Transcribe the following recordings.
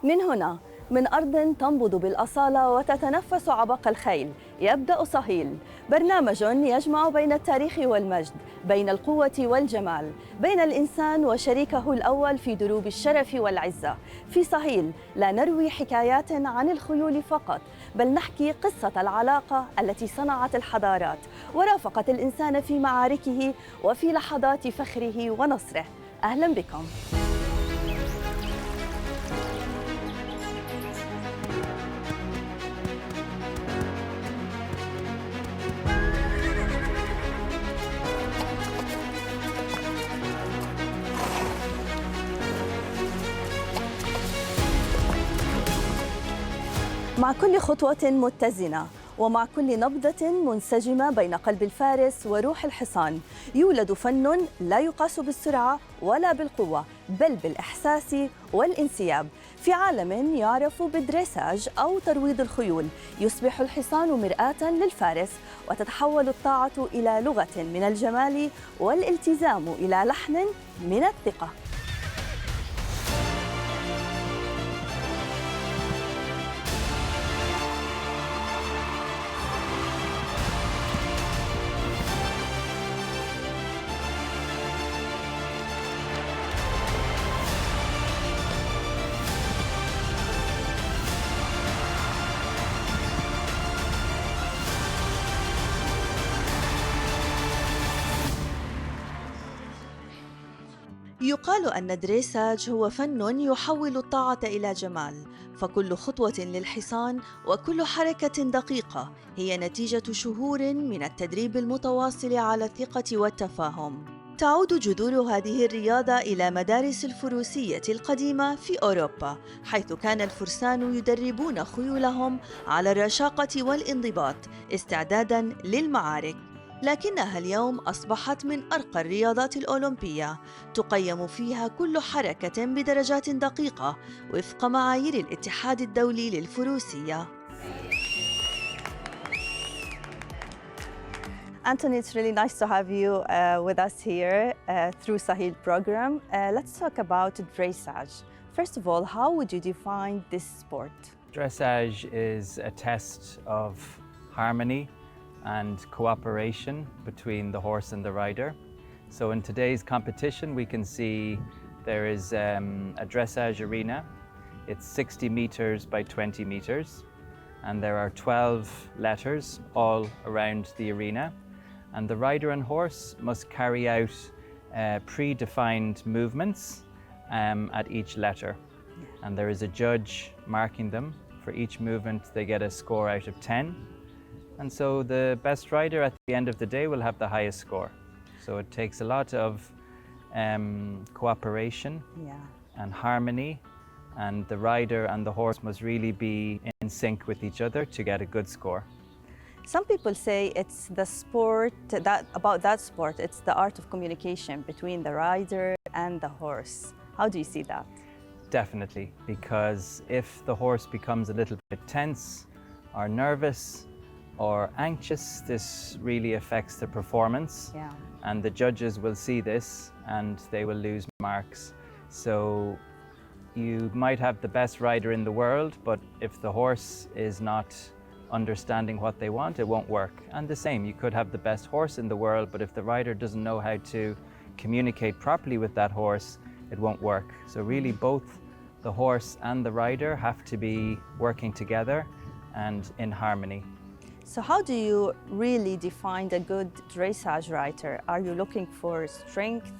من هنا، من أرض تنبض بالأصالة وتتنفس عبق الخيل، يبدأ صهيل، برنامج يجمع بين التاريخ والمجد، بين القوة والجمال، بين الإنسان وشريكه الأول في دروب الشرف والعزة. في صهيل لا نروي حكايات عن الخيول فقط، بل نحكي قصة العلاقة التي صنعت الحضارات ورافقت الإنسان في معاركه وفي لحظات فخره ونصره. أهلاً بكم. مع كل خطوة متزنة ومع كل نبضة منسجمة بين قلب الفارس وروح الحصان يولد فن لا يقاس بالسرعة ولا بالقوة، بل بالإحساس والانسياب. في عالم يعرف بالدريساج أو ترويض الخيول، يصبح الحصان مرآة للفارس، وتتحول الطاعة إلى لغة من الجمال والالتزام إلى لحن من الثقة. يقال أن الدريساج هو فن يحول الطاعة إلى جمال، فكل خطوة للحصان وكل حركة دقيقة هي نتيجة شهور من التدريب المتواصل على الثقة والتفاهم. تعود جذور هذه الرياضة إلى مدارس الفروسية القديمة في أوروبا، حيث كان الفرسان يدربون خيولهم على الرشاقة والانضباط استعداداً للمعارك. لكنها اليوم أصبحت من أرقى الرياضات الأولمبية، تقيم فيها كل حركة بدرجات دقيقة وفق معايير الاتحاد الدولي للفروسية. Anthony, it's really nice to have you with us here through Sahil program. Let's talk about dressage. First of all, how would you define this sport? Dressage is a test of harmony and cooperation between the horse and the rider. So in today's competition, we can see there is a dressage arena. It's 60 meters by 20 meters, and there are 12 letters all around the arena. And the rider and horse must carry out predefined movements at each letter. And there is a judge marking them. For each movement, they get a score out of 10. And so the best rider at the end of the day will have the highest score. So it takes a lot of cooperation and harmony, and the rider and the horse must really be in sync with each other to get a good score. Some people say it's the sport, about that sport, it's the art of communication between the rider and the horse. How do you see that? Definitely, because if the horse becomes a little bit tense or nervous or anxious, this really affects the performance. And the judges will see this and they will lose marks. So you might have the best rider in the world, but if the horse is not understanding what they want, it won't work. And the same, you could have the best horse in the world, but if the rider doesn't know how to communicate properly with that horse, it won't work. So really both the horse and the rider have to be working together and in harmony. So how do you really define a good dressage rider? Are you looking for strength,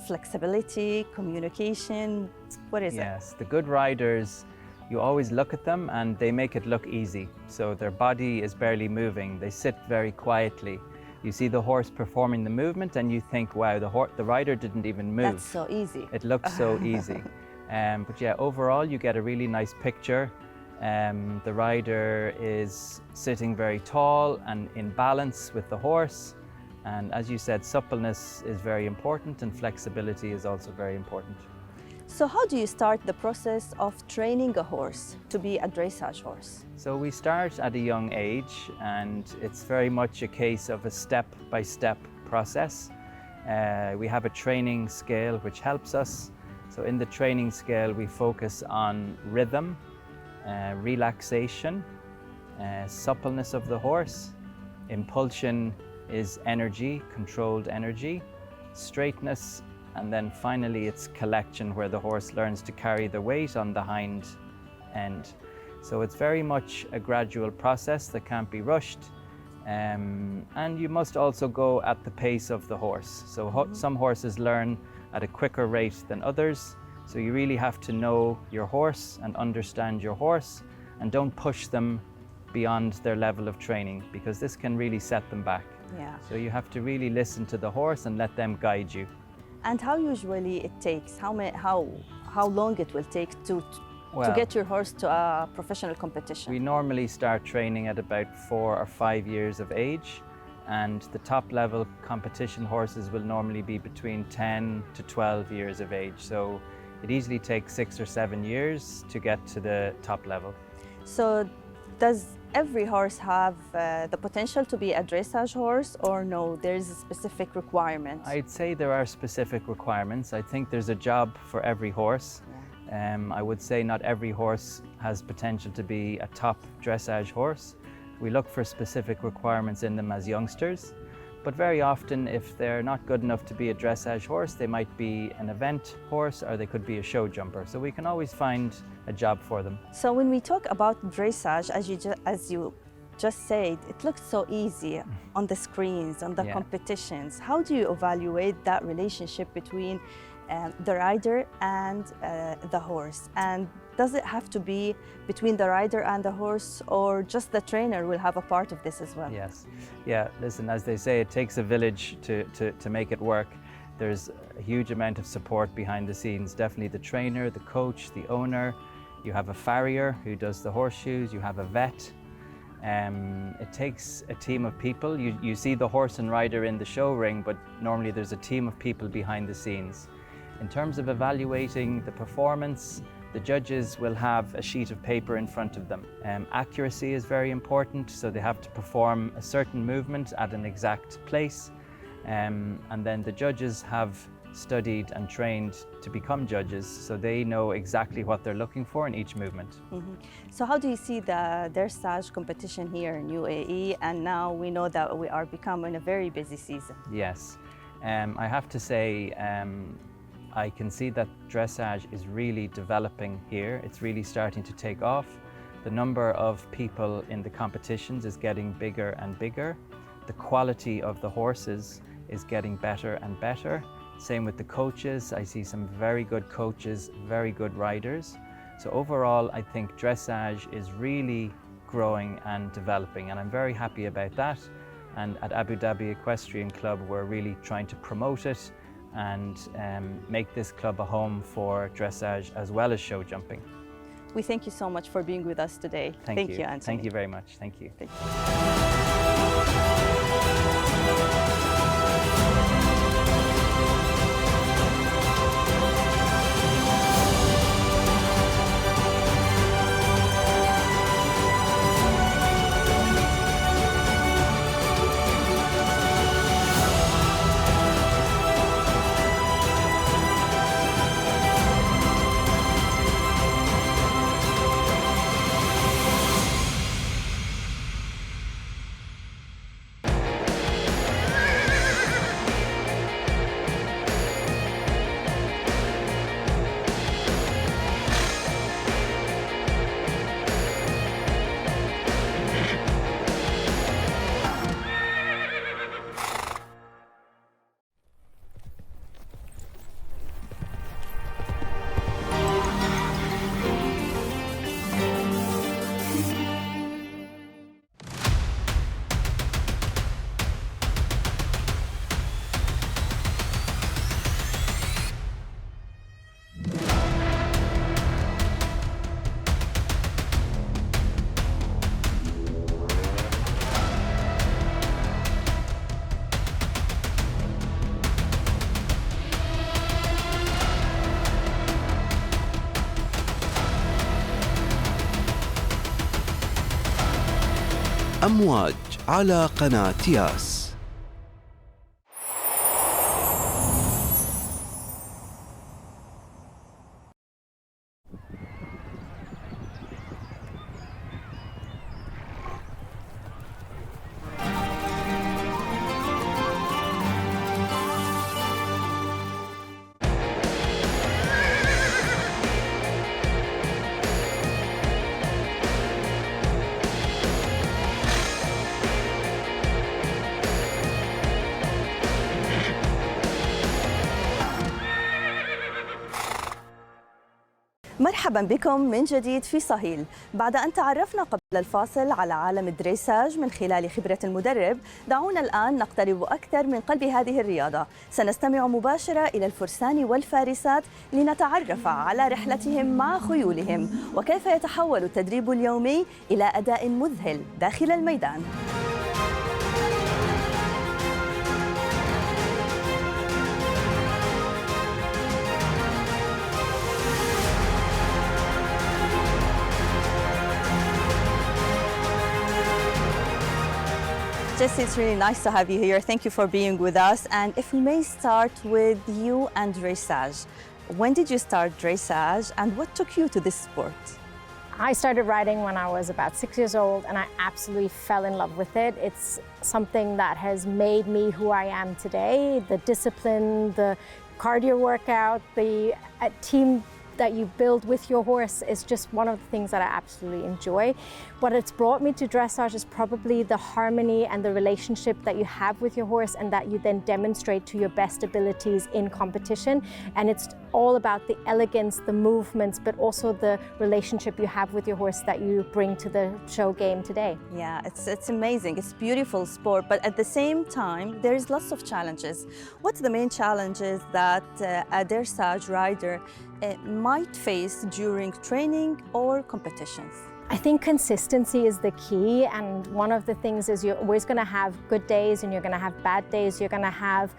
flexibility, communication? What is it? Yes, the good riders, you always look at them and they make it look easy. So their body is barely moving. They sit very quietly. You see the horse performing the movement and you think, wow, the rider didn't even move. That's so easy. It looks so easy. But yeah, overall you get a really nice picture. The rider is sitting very tall and in balance with the horse. And as you said, suppleness is very important and flexibility is also very important. So how do you start the process of training a horse to be a dressage horse? So we start at a young age, and it's very much a case of a step-by-step process. We have a training scale which helps us, So in the training scale, we focus on rhythm, relaxation, suppleness of the horse. Impulsion is energy, controlled energy, straightness, and then finally it's collection, where the horse learns to carry the weight on the hind end. So it's very much a gradual process that can't be rushed. And you must also go at the pace of the horse. So some horses learn at a quicker rate than others. So you really have to know your horse and understand your horse, and don't push them beyond their level of training, because this can really set them back. Yeah. So you have to really listen to the horse and let them guide you. And how usually it takes? How long it will take to get your horse to a professional competition? We normally start training at about 4 or 5 years of age, and the top level competition horses will normally be between 10 to 12 years of age. So it easily takes 6 or 7 years to get to the top level. So does every horse have the potential to be a dressage horse, or no, there's a specific requirement? I'd say there are specific requirements. I think there's a job for every horse. I would say not every horse has potential to be a top dressage horse. We look for specific requirements in them as youngsters, but very often if they're not good enough to be a dressage horse, they might be an event horse, or they could be a show jumper. So we can always find a job for them. So when we talk about dressage, as you just said, it looks so easy on the screens, on the competitions. How do you evaluate that relationship between the rider and the horse? And does it have to be between the rider and the horse, or just the trainer will have a part of this as well? Yes. Yeah, listen, as they say, it takes a village to make it work. There's a huge amount of support behind the scenes. Definitely the trainer, the coach, the owner. You have a farrier who does the horseshoes. You have a vet. It takes a team of people. You see the horse and rider in the show ring, but normally there's a team of people behind the scenes. In terms of evaluating the performance, the judges will have a sheet of paper in front of them. Accuracy is very important, so they have to perform a certain movement at an exact place. And then the judges have studied and trained to become judges, so they know exactly what they're looking for in each movement. So how do you see the dressage competition here in UAE? And now we know that we are becoming a very busy season. Yes, I have to say, I can see that dressage is really developing here. It's really starting to take off. The number of people in the competitions is getting bigger and bigger. The quality of the horses is getting better and better. Same with the coaches. I see some very good coaches, very good riders. So overall, I think dressage is really growing and developing, and I'm very happy about that. And at Abu Dhabi Equestrian Club, we're really trying to promote it and make this club a home for dressage as well as show jumping. We thank you so much for being with us today. Thank you, Anthony. Thank you very much. Thank you. Thank you. أمواج على قناة ياس. مرحبا بكم من جديد في صهيل. بعد أن تعرفنا قبل الفاصل على عالم الدريساج من خلال خبرة المدرب، دعونا الآن نقترب أكثر من قلب هذه الرياضة. سنستمع مباشرة إلى الفرسان والفارسات لنتعرف على رحلتهم مع خيولهم وكيف يتحول التدريب اليومي إلى أداء مذهل داخل الميدان. Jesse, it's really nice to have you here. Thank you for being with us. And if we may start with you and dressage. When did you start dressage and what took you to this sport? I started riding when I was about 6 years old and I absolutely fell in love with it. It's something that has made me who I am today. The discipline, the cardio workout, the team that you build with your horse is just one of the things that I absolutely enjoy. What it's brought me to dressage is probably the harmony and the relationship that you have with your horse and that you then demonstrate to your best abilities in competition. And it's all about the elegance, the movements, but also the relationship you have with your horse that you bring to the show game today. Yeah, it's amazing. It's a beautiful sport, but at the same time, there's lots of challenges. What's the main challenges that a dressage rider might face during training or competitions? I think consistency is the key, and one of the things is you're always going to have good days and you're going to have bad days. You're going to have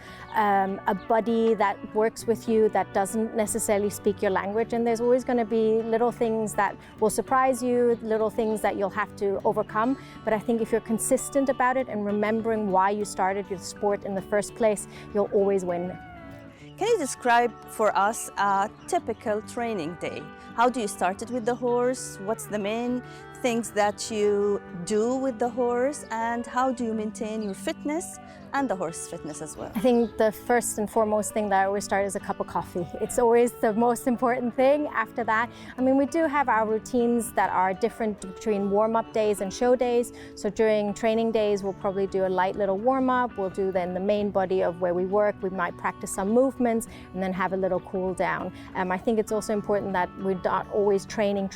a buddy that works with you that doesn't necessarily speak your language, and there's always going to be little things that will surprise you, little things that you'll have to overcome. But I think if you're consistent about it and remembering why you started your sport in the first place, you'll always win. Can you describe for us a typical training day? How do you start it with the horse? What's the main things that you do with the horse? And how do you maintain your fitness and the horse fitness as well? I think the first and foremost thing that I always start is a cup of coffee. It's always the most important thing. After that, I mean, we do have our routines that are different between warm-up days and show days. So during training days, we'll probably do a light little warm-up. We'll do then the main body of where we work. We might practice some movements and then have a little cool down. I think it's also important that we're not always training,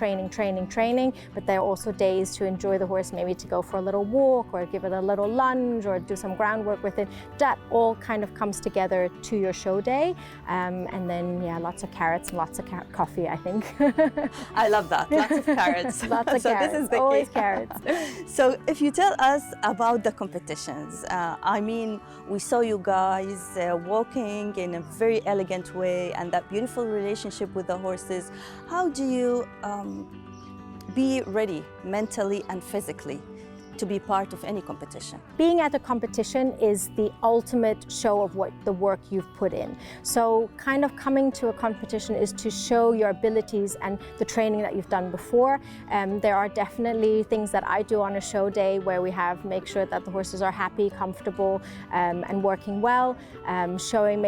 but there are also days to enjoy the horse, maybe to go for a little walk or give it a little lunge or do some groundwork with it. That all kind of comes together to your show day. And then, yeah, lots of carrots and lots of coffee, I think. I love that. Lots of carrots. Lots of carrots. This is the always key. Carrots. So if you tell us about the competitions, I mean, we saw you guys walking in a very elegant way and that beautiful relationship with the horses. How do you be ready mentally and physically to be part of any competition? Being at a competition is the ultimate show of what the work you've put in. So kind of coming to a competition is to show your abilities and the training that you've done before. There are definitely things that I do on a show day where we make sure that the horses are happy, comfortable, and working well,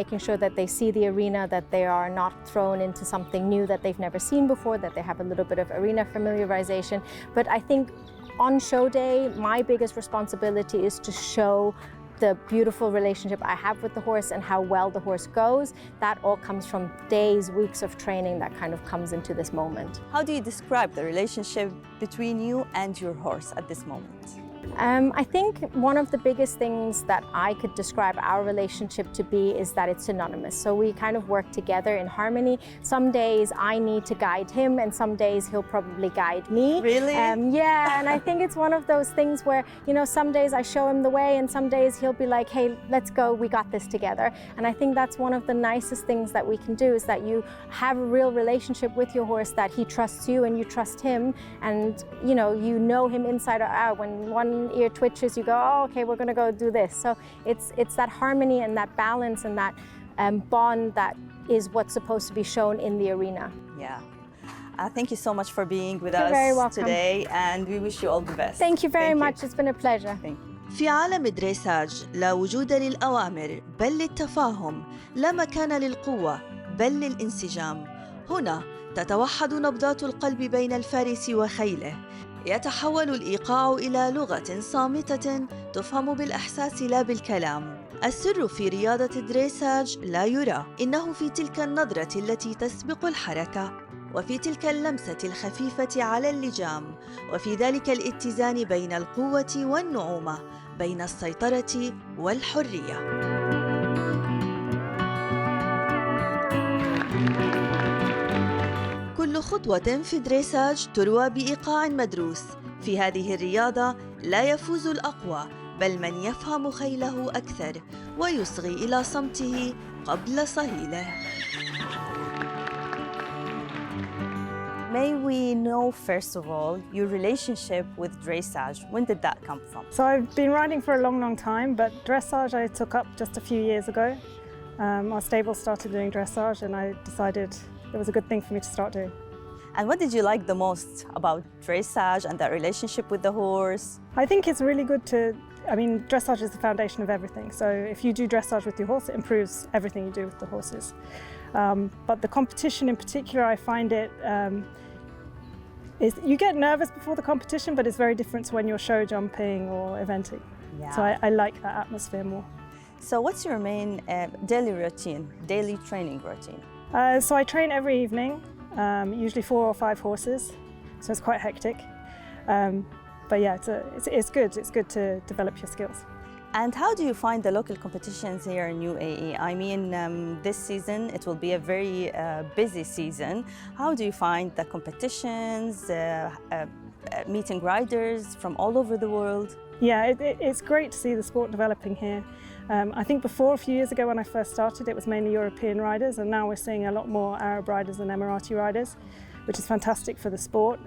making sure that they see the arena, that they are not thrown into something new that they've never seen before, that they have a little bit of arena familiarization. But I think on show day, my biggest responsibility is to show the beautiful relationship I have with the horse and how well the horse goes. That all comes from days, weeks of training that kind of comes into this moment. How do you describe the relationship between you and your horse at this moment? I think one of the biggest things that I could describe our relationship to be is that it's synonymous. So we kind of work together in harmony. Some days I need to guide him and some days he'll probably guide me. Really? Yeah, and I think it's one of those things where, you know, some days I show him the way and some days he'll be like, hey, let's go, we got this together. And I think that's one of the nicest things that we can do is that you have a real relationship with your horse, that he trusts you and you trust him, and you know him inside or out. When one ear twitches, you go, oh, okay, we're going to go do this. So it's that harmony and that balance and that bond that is what's supposed to be shown in the arena. Yeah. Thank you so much for being with You're us very welcome. today, and we wish you all the best. Thank you very Thank much. It's been a pleasure. Thank you. في عالم الدريساج لا وجود للأوامر بل للتفاهم، لا مكان للقوة بل للانسجام. هنا تتوحد نبضات القلب بين الفارس وخيله. يتحول الإيقاع إلى لغة صامتة تفهم بالإحساس لا بالكلام. السر في رياضة الدريساج لا يرى، إنه في تلك النظرة التي تسبق الحركة وفي تلك اللمسة الخفيفة على اللجام، وفي ذلك الاتزان بين القوة والنعومة، بين السيطرة والحرية. كل خطوة في دريساج تروى بإيقاع مدروس. في هذه الرياضة لا يفوز الأقوى، بل من يفهم خيله أكثر ويصغي إلى صمته قبل صهيله. May we know, first of all, your relationship with dressage? When did that come from? So I've been riding for a long, long time, but dressage I took up just a few years ago. Our stable started doing dressage and I decided it was a good thing for me to start doing. And what did you like the most about dressage and that relationship with the horse? I think it's really good dressage is the foundation of everything. So if you do dressage with your horse, it improves everything you do with the horses. But the competition in particular, I find it, you get nervous before the competition, but it's very different to when you're show jumping or eventing. Yeah. So I like that atmosphere more. So what's your main daily training routine? So I train every evening, usually 4 or 5 horses, so it's quite hectic. But yeah, it's good. It's good to develop your skills. And how do you find the local competitions here in UAE? I mean, this season it will be a very busy season. How do you find the competitions, meeting riders from all over the world? Yeah, it's great to see the sport developing here. I think before, a few years ago when I first started, it was mainly European riders, and now we're seeing a lot more Arab riders and Emirati riders, which is fantastic for the sport.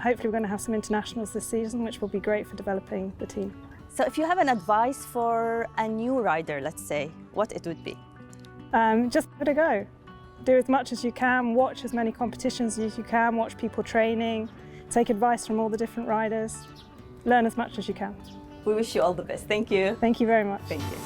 Hopefully we're going to have some internationals this season, which will be great for developing the team. So if you have an advice for a new rider, let's say, what it would be? Just give it a go. Do as much as you can, watch as many competitions as you can, watch people training, take advice from all the different riders, learn as much as you can. We wish you all the best. Thank you. Thank you very much. Thank you.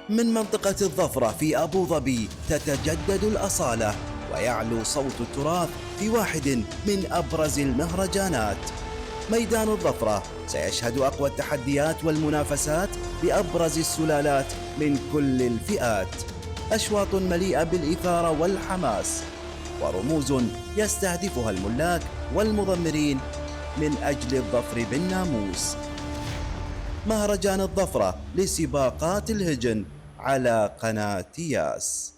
من منطقة الظفرة في أبو ظبي تتجدد الأصالة ويعلو صوت التراث في واحد من أبرز المهرجانات. ميدان الظفرة سيشهد أقوى التحديات والمنافسات بأبرز السلالات من كل الفئات، أشواط مليئة بالإثارة والحماس، ورموز يستهدفها الملاك والمضمرين من أجل الظفر بالناموس. مهرجان الظفرة لسباقات الهجن على قناة ياس.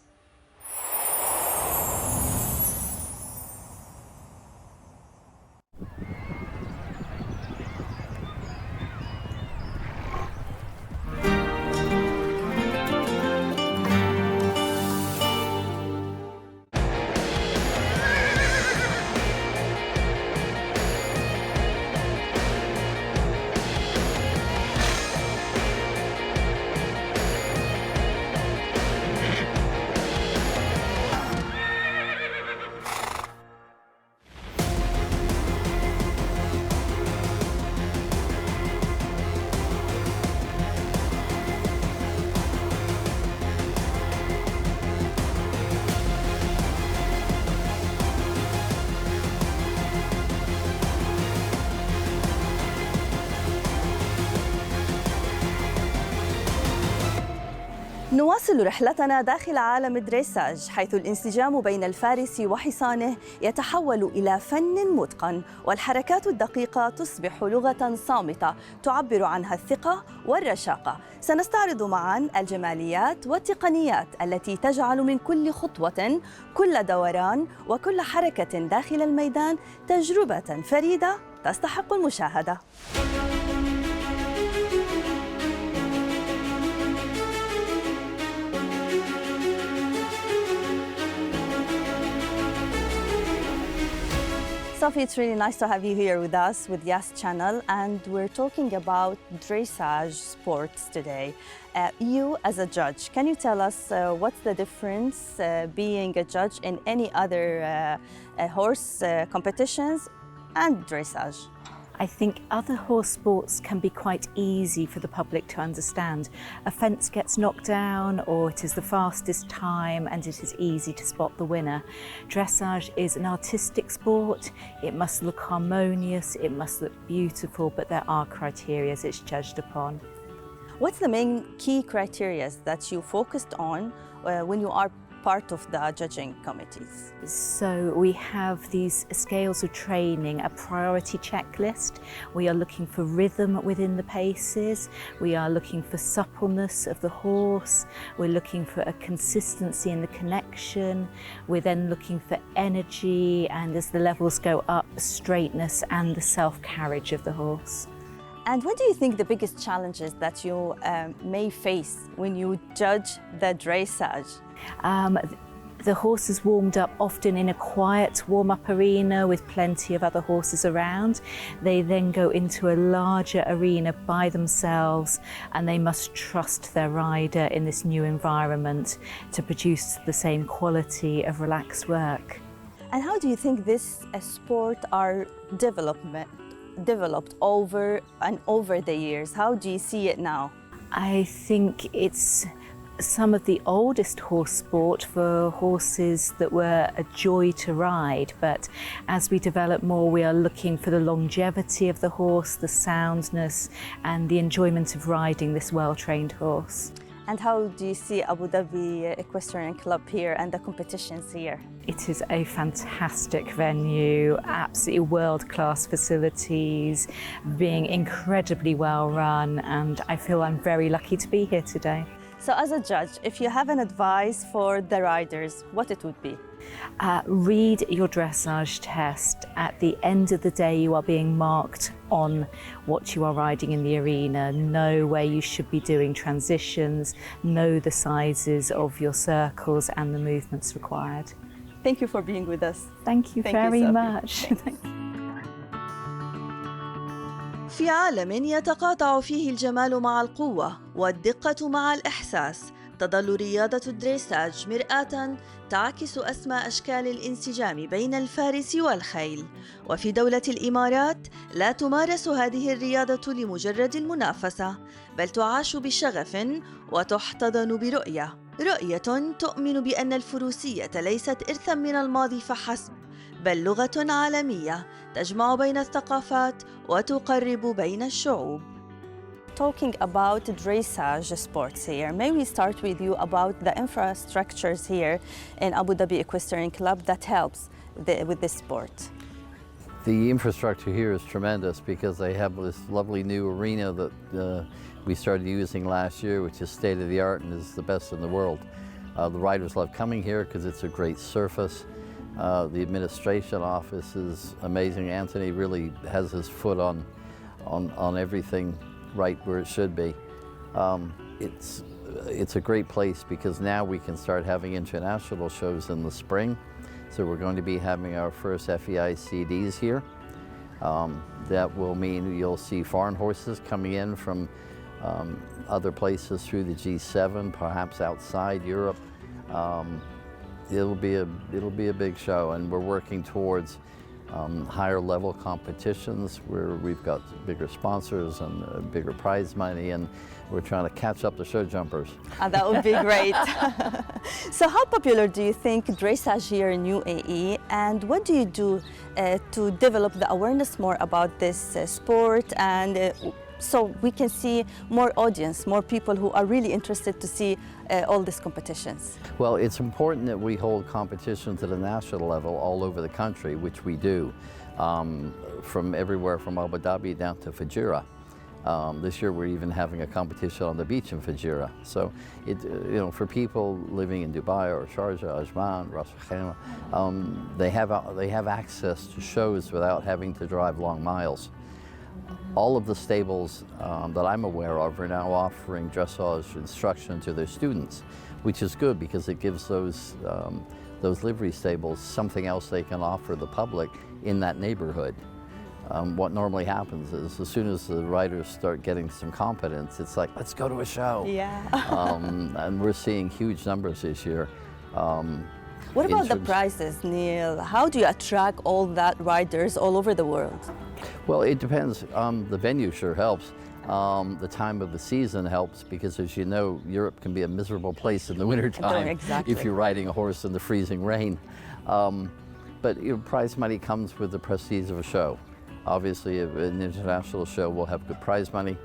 نواصل رحلتنا داخل عالم الدريساج، حيث الانسجام بين الفارس وحصانه يتحول إلى فن متقن، والحركات الدقيقة تصبح لغة صامتة تعبر عنها الثقة والرشاقة. سنستعرض معاً الجماليات والتقنيات التي تجعل من كل خطوة، كل دوران وكل حركة داخل الميدان تجربة فريدة تستحق المشاهدة. Sophie, it's really nice to have you here with us with Yas Channel, and we're talking about dressage sports today. You as a judge, can you tell us what's the difference being a judge in any other horse competitions and dressage? I think other horse sports can be quite easy for the public to understand. A fence gets knocked down, or it is the fastest time, and it is easy to spot the winner. Dressage is an artistic sport. It must look harmonious, it must look beautiful, but there are criteria it's judged upon. What's the main key criteria that you focused on when you are part of the judging committees? So we have these scales of training, a priority checklist. We are looking for rhythm within the paces. We are looking for suppleness of the horse. We're looking for a consistency in the connection. We're then looking for energy, and as the levels go up, straightness and the self-carriage of the horse. And what do you think the biggest challenges that you may face when you judge the dressage? The horse is warmed up often in a quiet warm-up arena with plenty of other horses around. They then go into a larger arena by themselves, and they must trust their rider in this new environment to produce the same quality of relaxed work. And how do you think this sport are developed over the years? How do you see it now? I think it's some of the oldest horse sport for horses that were a joy to ride, but as we develop more, we are looking for the longevity of the horse, the soundness and the enjoyment of riding this well-trained horse. And how do you see Abu Dhabi Equestrian Club here and the competitions here? It is a fantastic venue, absolutely world-class facilities, being incredibly well run, and I feel I'm very lucky to be here today. So as a judge, if you have an advice for the riders, what it would be? Read your dressage test. At the end of the day, you are being marked on what you are riding in the arena. Know where you should be doing transitions, know the sizes of your circles and the movements required. Thank you for being with us. Thank you very much. في عالم يتقاطع فيه الجمال مع القوة والدقة مع الإحساس، تظل رياضة الدريساج مرآة تعكس أسمى أشكال الانسجام بين الفارس والخيل. وفي دولة الإمارات لا تمارس هذه الرياضة لمجرد المنافسة، بل تعاش بشغف وتحتضن برؤية تؤمن بأن الفروسية ليست إرثاً من الماضي فحسب، بل لغة عالمية تجمع بين الثقافات وتقرب بين الشعوب. Talking about dressage sports here, may we start with you about the infrastructures here in Abu Dhabi Equestrian Club that helps with this sport? The infrastructure here is tremendous because they have this lovely new arena that we started using last year, which is state-of-the-art and is the best in the world. The riders love coming here because it's a great surface. The administration office is amazing. Anthony really has his foot on everything right where it should be. It's a great place because now we can start having international shows in the spring. So we're going to be having our first FEI CDs here. That will mean you'll see foreign horses coming in from other places through the G7, perhaps outside Europe. It'll be a big show, and we're working towards higher level competitions where we've got bigger sponsors and bigger prize money, and we're trying to catch up the show jumpers. That would be great. So how popular do you think dressage here in UAE, and what do you do to develop the awareness more about this sport, and so we can see more audience, more people who are really interested to see all these competitions? Well, it's important that we hold competitions at a national level all over the country, which we do, from everywhere from Abu Dhabi down to Fujairah. This year we're even having a competition on the beach in Fujairah. So, for people living in Dubai or Sharjah, Ajman, Ras Al Khaimah, they have access to shows without having to drive long miles. All of the stables that I'm aware of are now offering dressage instruction to their students, which is good because it gives those those livery stables something else they can offer the public in that neighborhood. What normally happens is as soon as the riders start getting some competence, it's like, let's go to a show. Yeah. And we're seeing huge numbers this year. What about the prizes, Neil? How do you attract all that riders all over the world? Well, it depends. The venue sure helps. The time of the season helps because, as you know, Europe can be a miserable place in the wintertime exactly. if you're riding a horse in the freezing rain. But prize money comes with the prestige of a show. Obviously, an international show will have good prize money.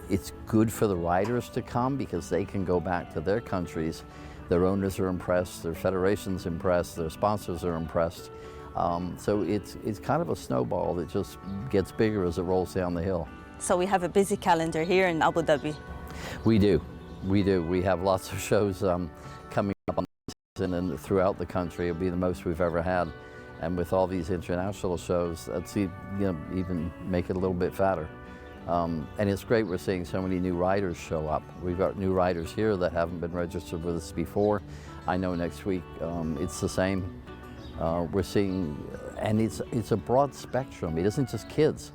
It's good for the riders to come because they can go back to their countries. Their owners are impressed, their federation's impressed, their sponsors are impressed. So it's kind of a snowball that just gets bigger as it rolls down the hill. So we have a busy calendar here in Abu Dhabi. We do. We have lots of shows coming up on the season and throughout the country. It'll be the most we've ever had. And with all these international shows, that's even make it a little bit fatter. And it's great we're seeing so many new riders show up. We've got new riders here that haven't been registered with us before. I know next week it's the same. We're seeing, and it's a broad spectrum. It isn't just kids.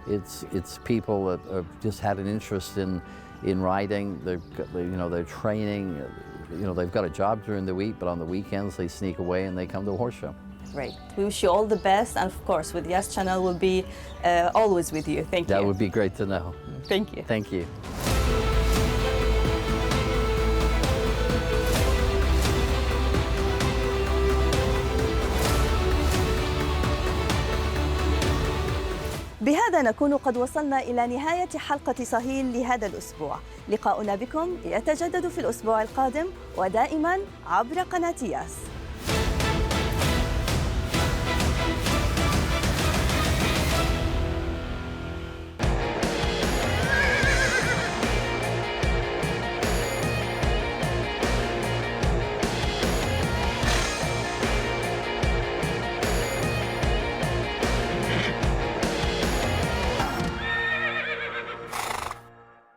It's people that have just had an interest in riding. They're training. They've got a job during the week, but on the weekends they sneak away and they come to a horse show. Great. We wish you all the best, and of course, with Yes Channel, we'll be always with you. Thank you. That would be great to know. Thank you. Thank you. بهذا نكون قد وصلنا إلى نهاية حلقة صهيل لهذا الأسبوع. لقاؤنا بكم يتجدد في الأسبوع القادم ودائما عبر قناة ياس.